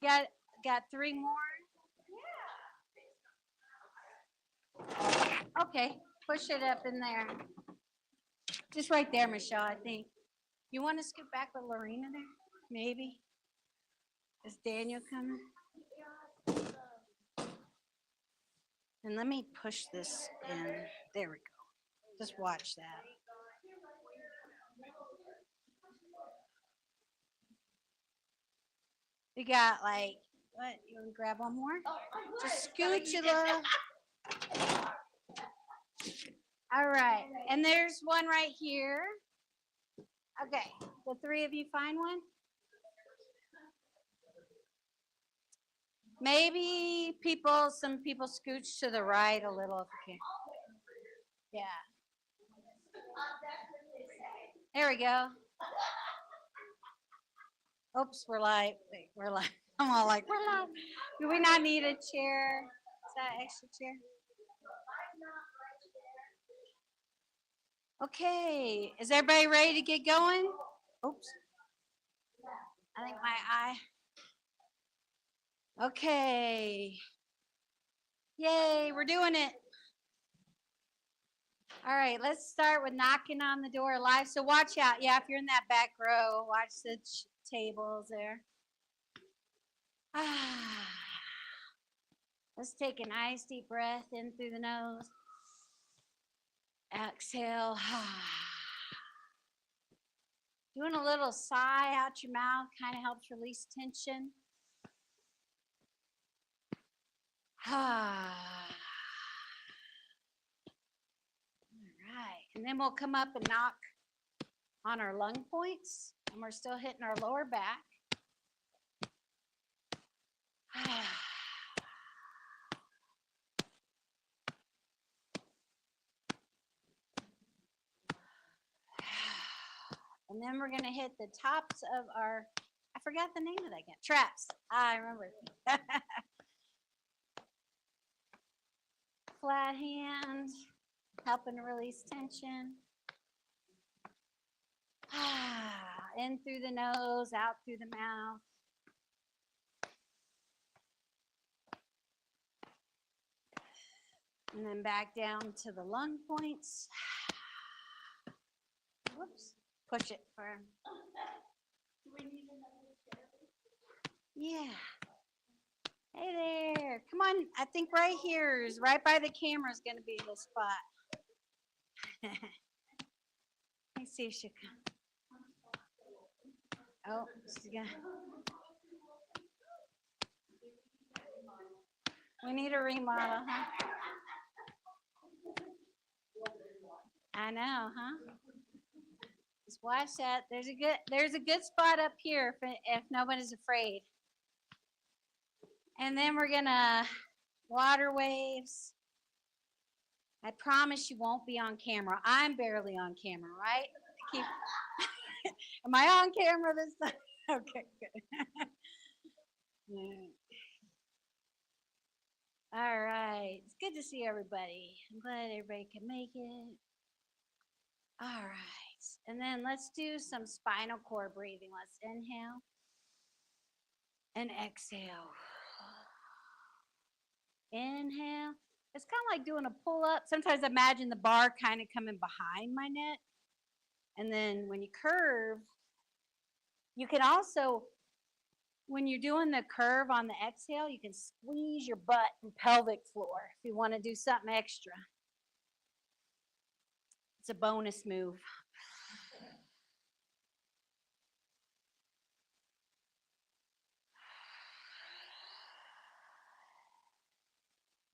Got got 3 more? Okay, push it up in there. Just right there, Michelle, I think. You want to scoot back with Lorena there? Maybe. Is Daniel coming? And let me push this in. There we go. Just watch that. We got like, what? You want to grab one more? Just scootula. All right. And there's one right here. Okay. The 3 of you find one? Maybe some people scooch to the right a little if you can. Yeah. There we go. Oops, we're live. I'm all like, we're live. Do we not need a chair? Is that extra chair? Okay, is everybody ready to get going? Oops. I think my eye. Okay. Yay, we're doing it. All right, let's start with knocking on the door live. So watch out. Yeah, if you're in that back row, watch the tables there. Let's take a nice deep breath in through the nose. Exhale. Doing a little sigh out your mouth kind of helps release tension. All right, and then we'll come up and knock on our lung points, and we're still hitting our lower back. And then we're going to hit the tops of our, I forgot the name of that again, traps. I remember. Flat hand, helping to release tension. In through the nose, out through the mouth. And then back down to the lung points. Whoops. Push it for. Do we need another chair? Yeah. Hey there. Come on. I think right here is right by the camera is going to be the spot. Let's see if she can. Oh, she's gonna. We need a remodel, huh? I know, huh? Just watch that. There's a good spot up here if nobody's afraid. And then we're gonna water waves. I promise you won't be on camera. I'm barely on camera, right? Am I on camera this time? Okay, good. All right. It's good to see everybody. I'm glad everybody can make it. All right. And then let's do some spinal cord breathing. Let's inhale and exhale. Inhale. It's kind of like doing a pull-up. Sometimes I imagine the bar kind of coming behind my neck. And then when you curve, you can also, when you're doing the curve on the exhale, you can squeeze your butt and pelvic floor if you want to do something extra. It's a bonus move.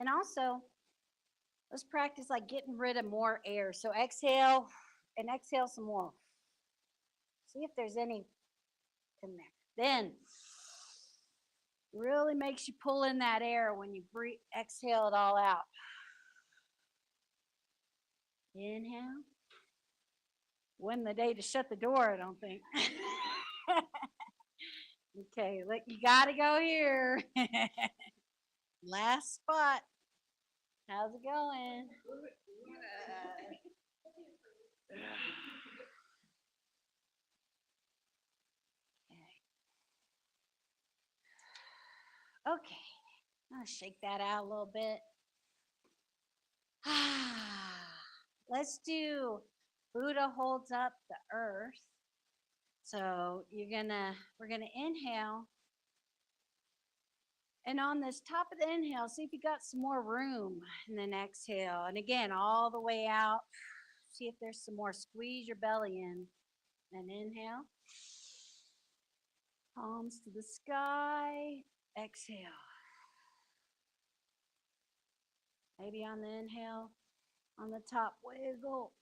And also, let's practice like getting rid of more air. So exhale and exhale some more. See if there's any in there. Then really makes you pull in that air when you breathe, exhale it all out. Inhale. Win the day to shut the door, I don't think. Okay, look, you gotta go here. Last spot. How's it going? Okay, I'll shake that out a little bit. Let's do Buddha holds up the earth. So we're gonna inhale. And on this top of the inhale, see if you got some more room. And then exhale. And again, all the way out. See if there's some more. Squeeze your belly in. Then inhale. Palms to the sky. Exhale. Maybe on the inhale, on the top, wiggle.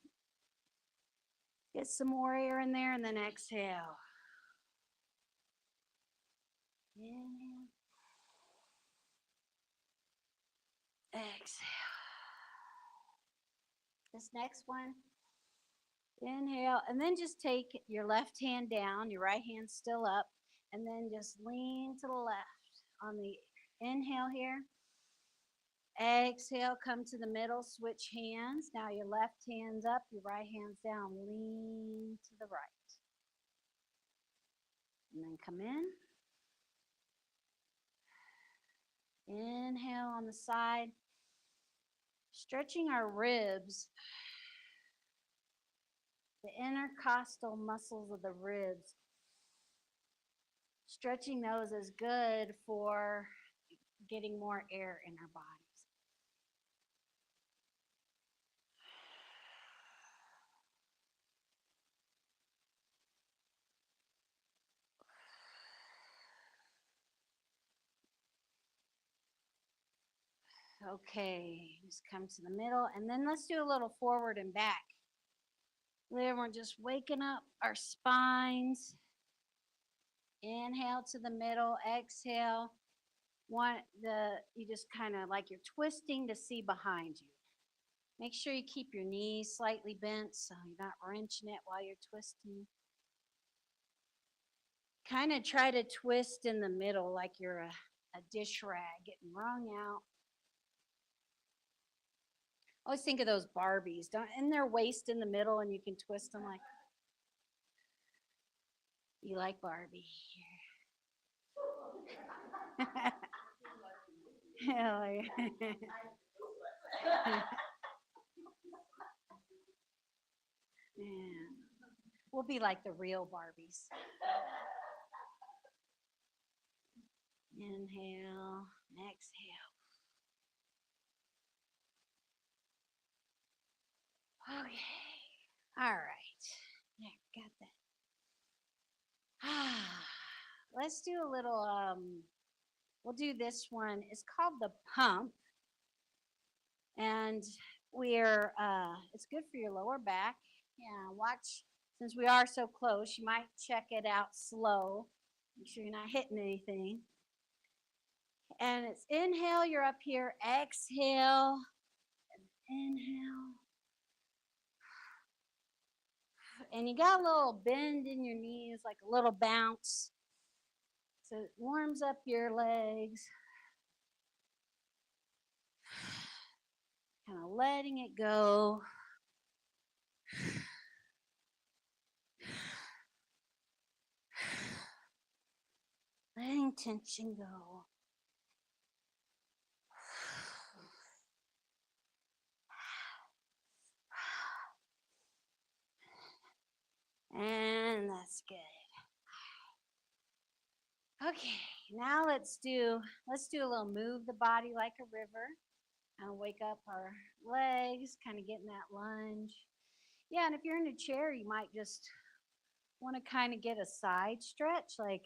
Get some more air in there and then exhale. Inhale. Exhale. This next one, inhale, and then just take your left hand down, your right hand still up, and then just lean to the left on the inhale here. Exhale, come to the middle, switch hands. Now your left hand's up, your right hand's down. Lean to the right. And then come in. Inhale on the side. Stretching our ribs, the intercostal muscles of the ribs. Stretching those is good for getting more air in our bodies. Okay, just come to the middle, and then let's do a little forward and back. Then we're just waking up our spines. Inhale to the middle, exhale. You just kind of like you're twisting to see behind you. Make sure you keep your knees slightly bent so you're not wrenching it while you're twisting. Kind of try to twist in the middle like you're a dish rag getting wrung out. Always think of those Barbies. Isn't their waist in the middle and you can twist them like you like Barbie. Yeah. We'll be like the real Barbies. Inhale, exhale. Okay. All right. Yeah, got that. Let's do a little we'll do this one. It's called the pump. And it's good for your lower back. Yeah, watch, since we are so close, you might check it out slow. Make sure you're not hitting anything. And it's inhale, you're up here. Exhale, inhale. And you got a little bend in your knees, like a little bounce. So it warms up your legs. Kind of letting it go. Letting tension go. And that's good. Okay, now let's do a little move the body like a river. And wake up our legs, kind of get in that lunge. Yeah, and if you're in a chair, you might just want to kind of get a side stretch, like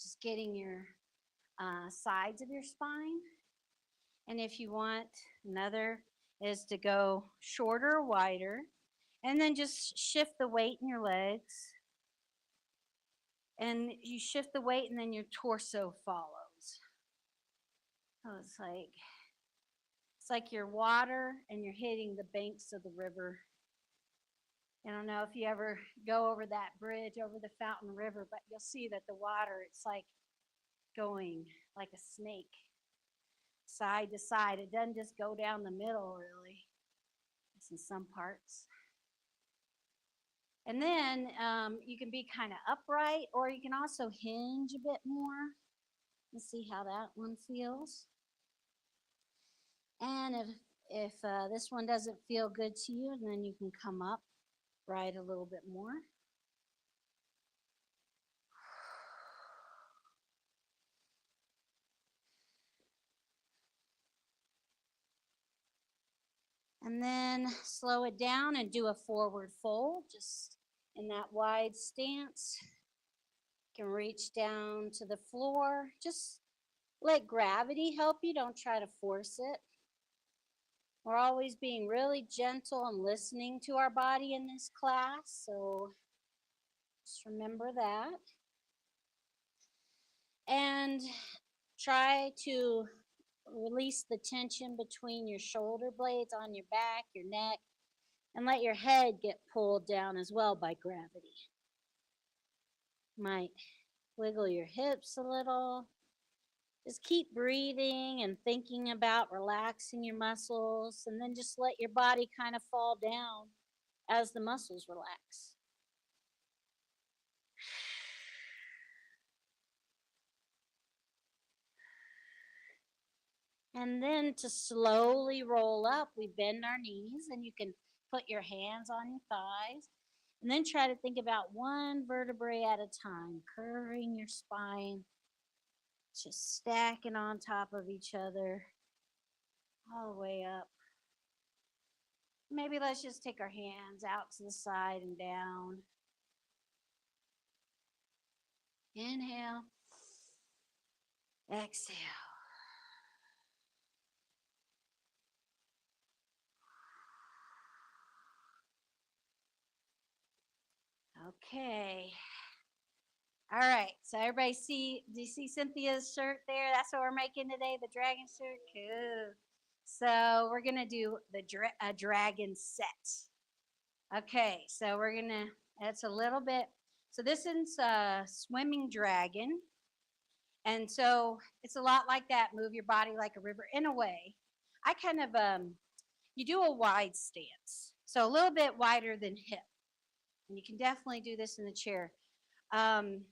just getting your sides of your spine. And if you want, another is to go shorter or wider, and then just shift the weight in your legs. And you shift the weight, and then your torso follows. So it's like you're water and you're hitting the banks of the river. I don't know if you ever go over that bridge over the Fountain River, but you'll see that the water, it's like going like a snake, side to side. It doesn't just go down the middle, really. It's in some parts. And then you can be kind of upright, or you can also hinge a bit more. Let's see how that one feels. And if this one doesn't feel good to you, then you can come up, right a little bit more. And then slow it down and do a forward fold, just in that wide stance. You can reach down to the floor. Just let gravity help you. Don't try to force it. We're always being really gentle and listening to our body in this class, so just remember that. And try to release the tension between your shoulder blades on your back, your neck, and let your head get pulled down as well by gravity. Might wiggle your hips a little. Just keep breathing and thinking about relaxing your muscles, and then just let your body kind of fall down as the muscles relax. And then to slowly roll up, we bend our knees, and you can put your hands on your thighs. And then try to think about one vertebrae at a time, curving your spine, just stacking on top of each other, all the way up. Maybe let's just take our hands out to the side and down. Inhale, exhale. Okay. All right. So everybody do you see Cynthia's shirt there? That's what we're making today, the dragon shirt. Cool. So we're going to do a dragon set. Okay. So we're going to, that's a little bit, so this is a swimming dragon. And so it's a lot like that. Move your body like a river in a way. I kind of, you do a wide stance. So a little bit wider than hip. And you can definitely do this in the chair. And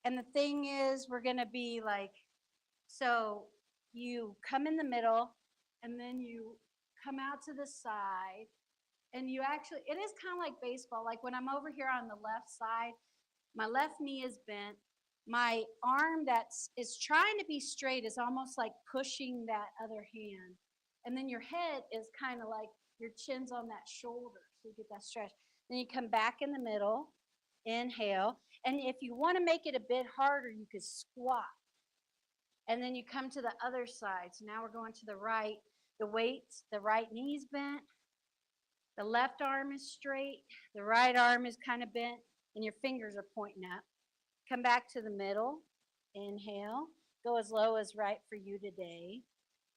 the thing is, we're going to be like, so you come in the middle, and then you come out to the side, and you actually, it is kind of like baseball. Like when I'm over here on the left side, my left knee is bent. My arm is trying to be straight is almost like pushing that other hand. And then your head is kind of like your chin's on that shoulder, so you get that stretch. Then you come back in the middle, inhale. And if you want to make it a bit harder, you could squat. And then you come to the other side. So now we're going to the right. The weights, the right knee's bent. The left arm is straight. The right arm is kind of bent, and your fingers are pointing up. Come back to the middle. Inhale. Go as low as right for you today.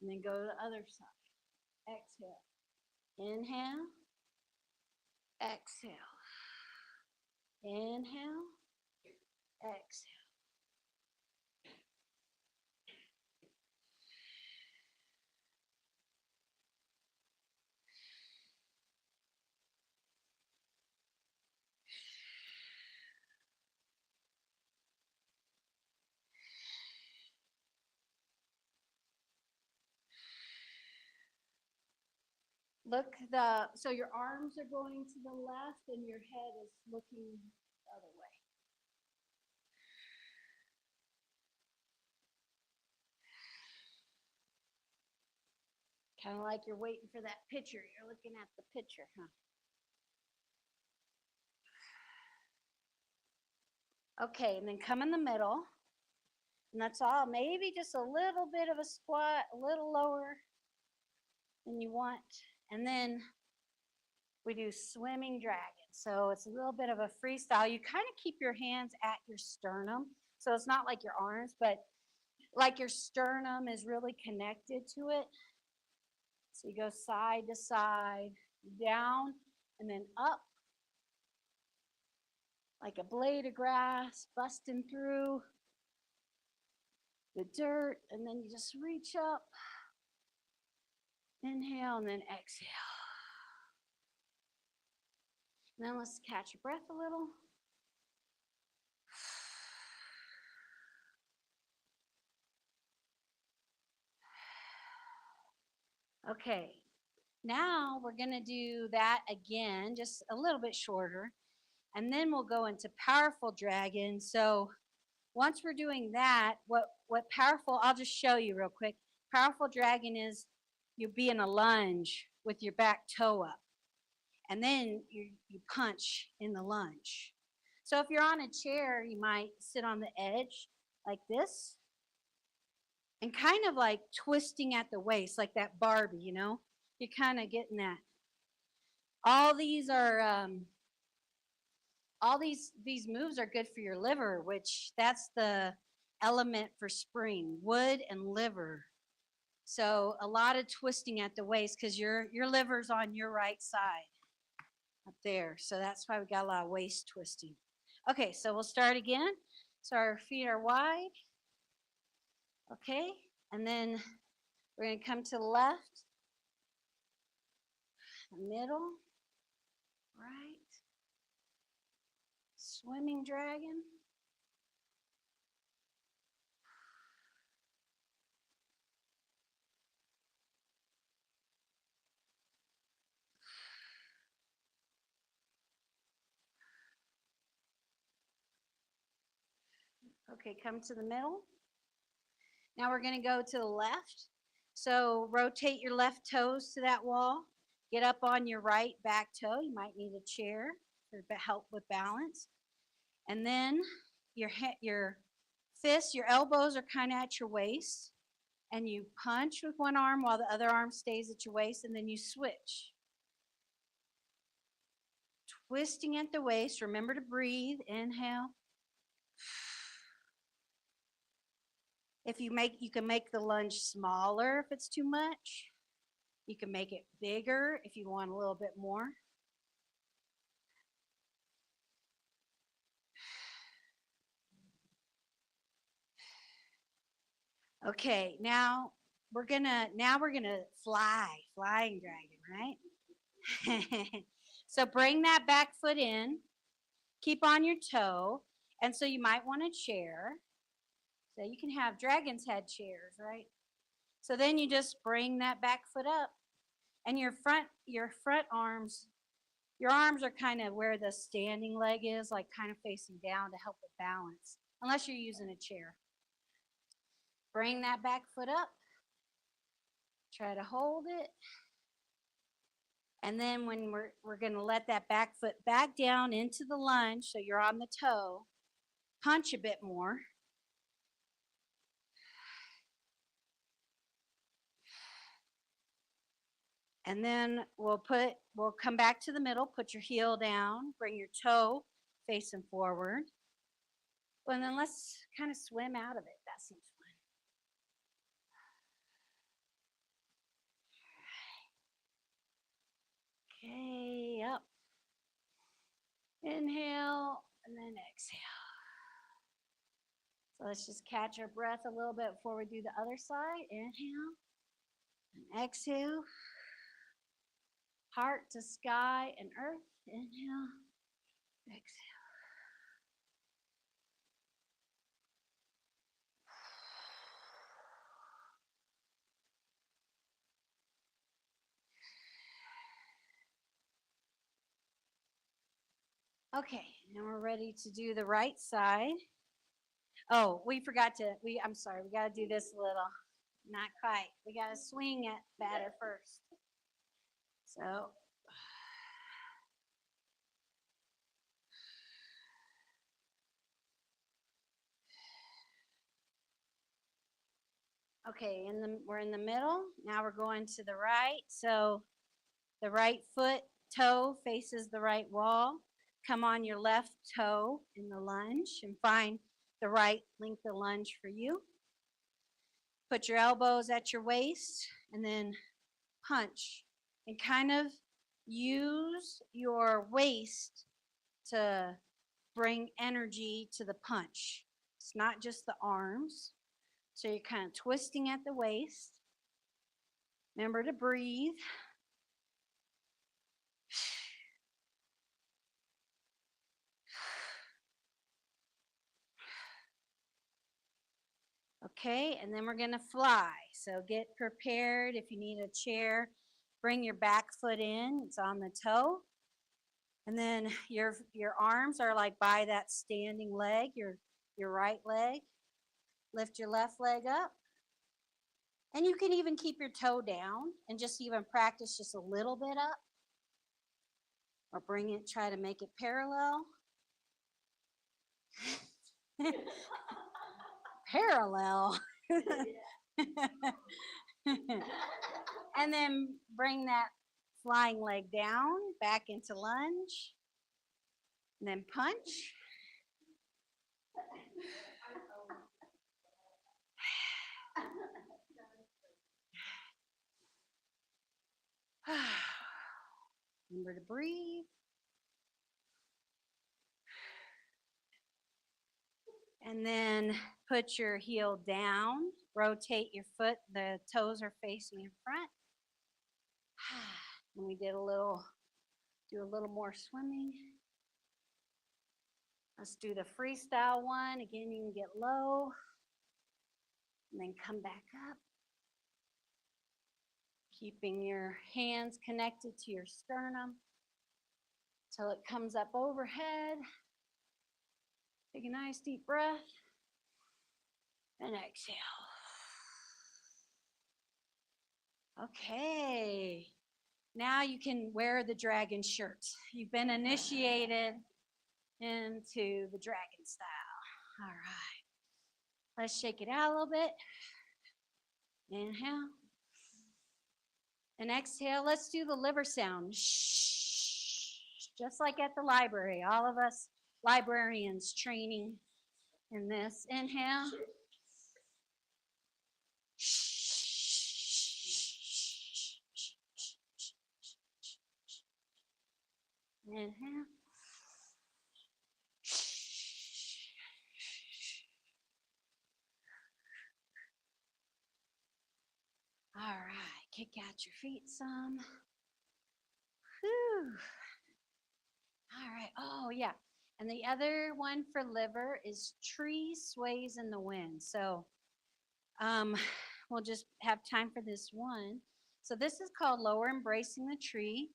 And then go to the other side. Exhale. Inhale. Exhale. Inhale. Exhale. So your arms are going to the left and your head is looking the other way. Kind of like you're waiting for that picture. You're looking at the picture, huh? Okay, and then come in the middle. And that's all. Maybe just a little bit of a squat, a little lower than you want. And then we do swimming dragon. So it's a little bit of a freestyle. You kind of keep your hands at your sternum. So it's not like your arms, but like your sternum is really connected to it. So you go side to side, down, and then up. Like a blade of grass busting through the dirt, and then you just reach up. Inhale, and then exhale. And then let's catch your breath a little. Okay, now we're going to do that again, just a little bit shorter. And then we'll go into powerful dragon. So once we're doing that, what powerful, I'll just show you real quick. Powerful dragon is you be in a lunge with your back toe up. And then you punch in the lunge. So if you're on a chair, you might sit on the edge like this and kind of like twisting at the waist, like that Barbie, you know? You're kind of getting that. All these are all these moves are good for your liver, which that's the element for spring, wood and liver. So a lot of twisting at the waist because your liver's on your right side up there. So that's why we got a lot of waist twisting. Okay, so we'll start again. So our feet are wide. Okay, and then we're going to come to the left, the middle, right, swimming dragon. Okay, come to the middle. Now we're going to go to the left. So rotate your left toes to that wall. Get up on your right back toe. You might need a chair for help with balance. And then your fists, your elbows are kind of at your waist. And you punch with one arm while the other arm stays at your waist. And then you switch. Twisting at the waist. Remember to breathe. Inhale. If you can make the lunge smaller if it's too much. You can make it bigger if you want a little bit more. Okay, now we're gonna flying dragon, right? So bring that back foot in, keep on your toe, and so you might want a chair. So you can have dragon's head chairs, right? So then you just bring that back foot up, and your front arms, your arms are kind of where the standing leg is, like kind of facing down to help with balance, unless you're using a chair. Bring that back foot up. Try to hold it. And then when we're going to let that back foot back down into the lunge, so you're on the toe, punch a bit more. And then we'll come back to the middle, put your heel down, bring your toe facing forward. And then let's kind of swim out of it. That seems fun. Okay, up. Inhale, and then exhale. So let's just catch our breath a little bit before we do the other side. Inhale, and exhale. Heart to sky and earth. Inhale, exhale. Okay, now we're ready to do the right side. Oh, I'm sorry, we got to do this a little. Not quite. We got to swing it better first. So, okay, we're in the middle. Now we're going to the right. So the right foot, toe faces the right wall. Come on your left toe in the lunge and find the right length of lunge for you. Put your elbows at your waist and then punch. And kind of use your waist to bring energy to the punch. It's not just the arms. So you're kind of twisting at the waist. Remember to breathe. Okay, and then we're going to fly. So get prepared. If you need a chair, bring your back foot in. It's on the toe. And then your arms are like by that standing leg, your right leg. Lift your left leg up. And you can even keep your toe down and just even practice just a little bit up. Or bring it, try to make it parallel. Parallel. And then bring that flying leg down, back into lunge. And then punch. Remember to breathe. And then put your heel down. Rotate your foot. The toes are facing in front. And we do a little more swimming. Let's do the freestyle one. Again, you can get low. And then come back up. Keeping your hands connected to your sternum till it comes up overhead. Take a nice deep breath and exhale. Okay, now you can wear the dragon shirt. You've been initiated into the dragon style. All right, let's shake it out a little bit. Inhale. And exhale, let's do the liver sound. Shh. Just like at the library, all of us librarians training in this. Inhale. Inhale. All right, kick out your feet some. Whew. All right, oh yeah. And the other one for liver is tree sways in the wind. So we'll just have time for this one. So this is called lower embracing the tree.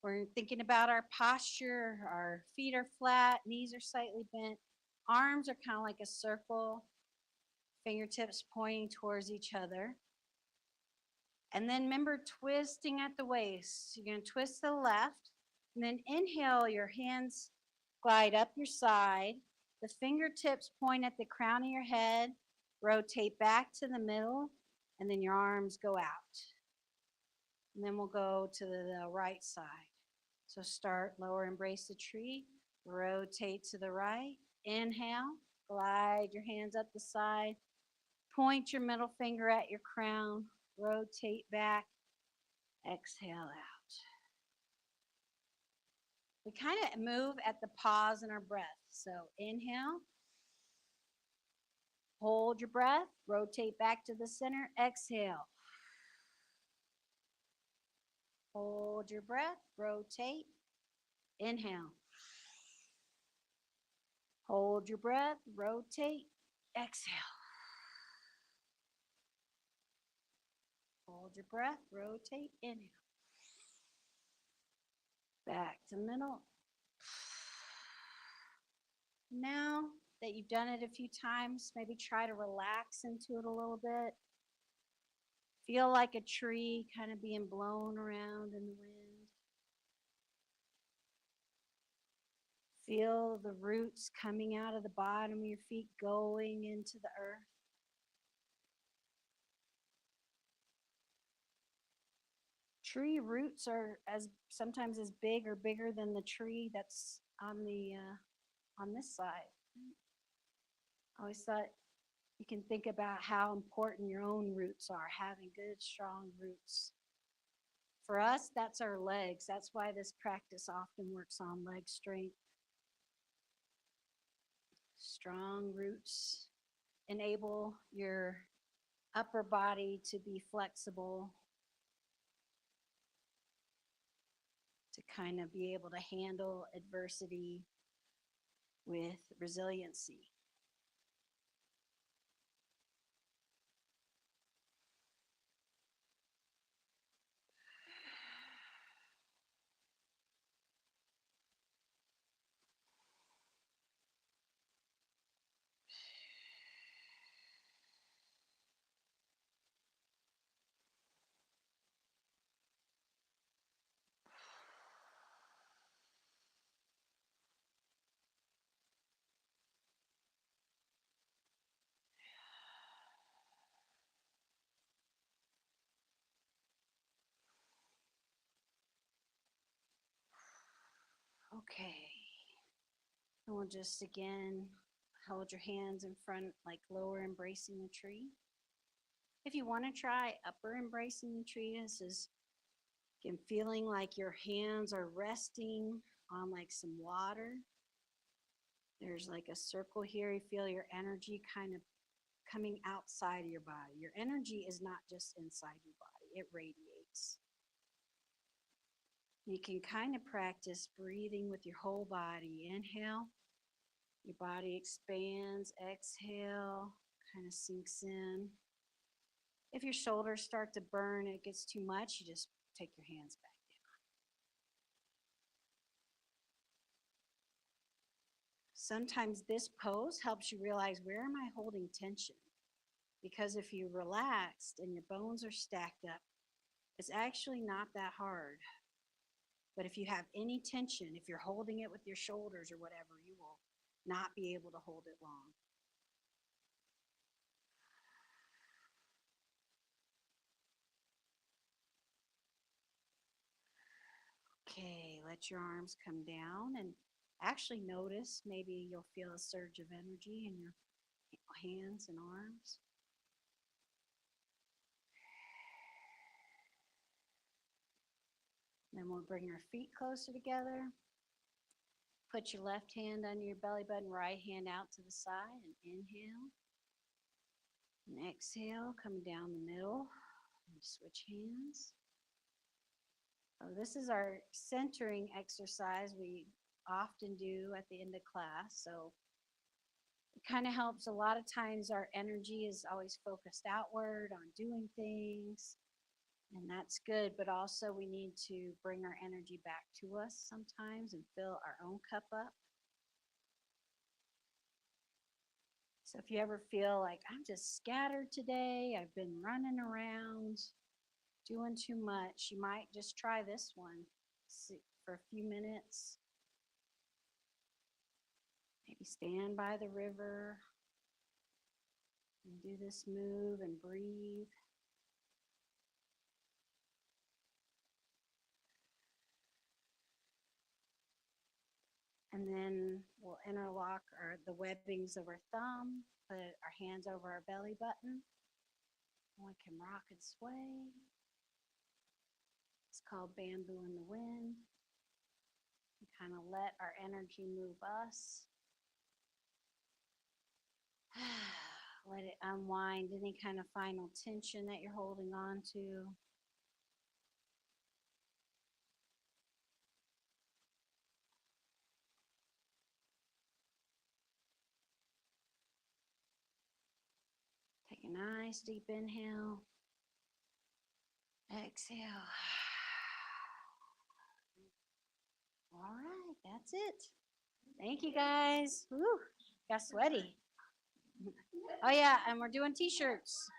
We're thinking about our posture. Our feet are flat, knees are slightly bent. Arms are kind of like a circle, fingertips pointing towards each other. And then remember twisting at the waist. You're going to twist to the left. And then inhale, your hands glide up your side. The fingertips point at the crown of your head. Rotate back to the middle. And then your arms go out. And then we'll go to the right side. So start lower, embrace the tree. Rotate to the right. Inhale. Glide your hands up the side. Point your middle finger at your crown. Rotate back, exhale out. We kind of move at the pause in our breath. So inhale, hold your breath, rotate back to the center, exhale. Hold your breath, rotate, inhale. Hold your breath, rotate, exhale. Hold your breath, rotate, inhale. Back to middle. Now that you've done it a few times, maybe try to relax into it a little bit. Feel like a tree kind of being blown around in the wind. Feel the roots coming out of the bottom of your feet going into the earth. Tree roots are sometimes as big or bigger than the tree that's on this side. I always thought you can think about how important your own roots are, having good, strong roots. For us, that's our legs. That's why this practice often works on leg strength. Strong roots enable your upper body to be flexible, to kind of be able to handle adversity with resiliency. Okay. And we'll just again hold your hands in front, like lower embracing the tree. If you want to try upper embracing the tree, this is again feeling like your hands are resting on like some water. There's like a circle here. You feel your energy kind of coming outside of your body. Your energy is not just inside your body, it radiates. You can kind of practice breathing with your whole body. Inhale, your body expands. Exhale, kind of sinks in. If your shoulders start to burn, it gets too much, you just take your hands back down. Sometimes this pose helps you realize, where am I holding tension? Because if you're relaxed and your bones are stacked up, it's actually not that hard. But if you have any tension, if you're holding it with your shoulders or whatever, you will not be able to hold it long. Okay, let your arms come down and actually notice, maybe you'll feel a surge of energy in your hands and arms. Then we'll bring our feet closer together. Put your left hand under your belly button, right hand out to the side, and inhale. And exhale, coming down the middle. And switch hands. So this is our centering exercise we often do at the end of class. So it kind of helps. A lot of times our energy is always focused outward on doing things, and that's good, but also we need to bring our energy back to us sometimes and fill our own cup up. So if you ever feel like, I'm just scattered today, I've been running around doing too much, you might just try this one for a few minutes. Maybe stand by the river and do this move and breathe. And then we'll interlock the webbings of our thumb, put our hands over our belly button. We can rock and sway. It's called bamboo in the wind. We kind of let our energy move us. Let it unwind any kind of final tension that you're holding on to. Take a nice deep inhale. Exhale. All right, that's it. Thank you guys. Woo, got sweaty. Oh yeah, and we're doing t-shirts.